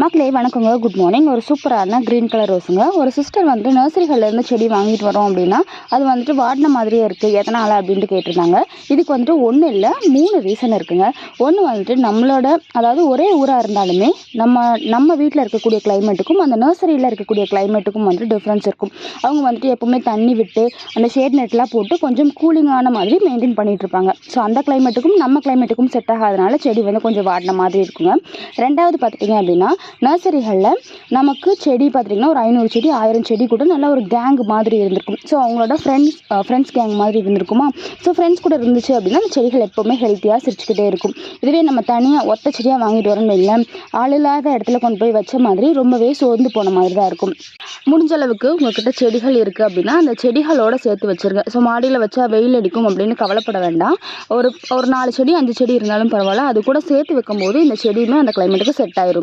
மக்களே வணக்கங்க. Good morning. ஒரு சூப்பரான க்ரீன் கலர் ரோஸுங்க. ஒரு சிஸ்டர் வந்துட்டு நர்சரிகள்லேருந்து செடி வாங்கிட்டு வரோம் அப்படின்னா அது வந்துட்டு வாடின மாதிரியே இருக்குது, எதனால் அப்படின்ட்டு கேட்டிருந்தாங்க. இதுக்கு வந்துட்டு ஒன்றும் இல்லை, 3 ரீசன் இருக்குங்க. ஒன்று வந்துட்டு நம்மளோட, அதாவது ஒரே ஊராக இருந்தாலுமே நம்ம வீட்டில் இருக்கக்கூடிய கிளைமேட்டுக்கும் அந்த நர்சரியில் இருக்கக்கூடிய கிளைமேட்டுக்கும் வந்துட்டு டிஃப்ரென்ஸ் இருக்கும். அவங்க வந்துட்டு எப்போவுமே தண்ணி விட்டு அந்த ஷேட் நெட்லாம் போட்டு கொஞ்சம் கூலிங்கான மாதிரி மெயின்டைன் பண்ணிகிட்டு இருப்பாங்க. ஸோ அந்த கிளைமேட்டுக்கும் நம்ம கிளைமேட்டுக்கும் செட் ஆகாதனால செடி வந்து கொஞ்சம் வாடின மாதிரி இருக்குங்க. ரெண்டாவது பார்த்துட்டிங்க அப்படின்னா, நர்சரிகளில் நமக்கு செடி பார்த்திங்கன்னா ஒரு 500 செடி 1000 செடி கூட நல்ல ஒரு கேங் மாதிரி இருந்திருக்கும். ஸோ அவங்களோட ஃப்ரெண்ட்ஸ் கேங் மாதிரி இருந்திருக்குமா. ஸோ ஃப்ரெண்ட்ஸ் கூட இருந்துச்சு அப்படின்னா அந்த செடிகள் எப்போவுமே ஹெல்த்தியாக சிரிச்சுக்கிட்டே இருக்கும். இதுவே நம்ம தனியாக ஒத்த செடியாக வாங்கிட்டு வரோம்னு இல்லை, ஆள் இல்லாத இடத்துல கொண்டு போய் வச்ச மாதிரி ரொம்பவே சோர்ந்து போன மாதிரி தான் இருக்கும். முடிஞ்ச அளவுக்கு உங்கள்கிட்ட செடிகள் இருக்குது அப்படின்னா அந்த செடிகளோடு சேர்த்து வச்சுருங்க. ஸோ மாடியில் வச்சா வெயில் அடிக்கும் அப்படின்னு கவலைப்பட வேண்டாம். ஒரு 4 செடி 5 செடி இருந்தாலும் பரவாயில்ல, அது கூட சேர்த்து வைக்கும்போது இந்த செடியுமே அந்த கிளைமேட்டுக்கு செட் ஆயிரும்.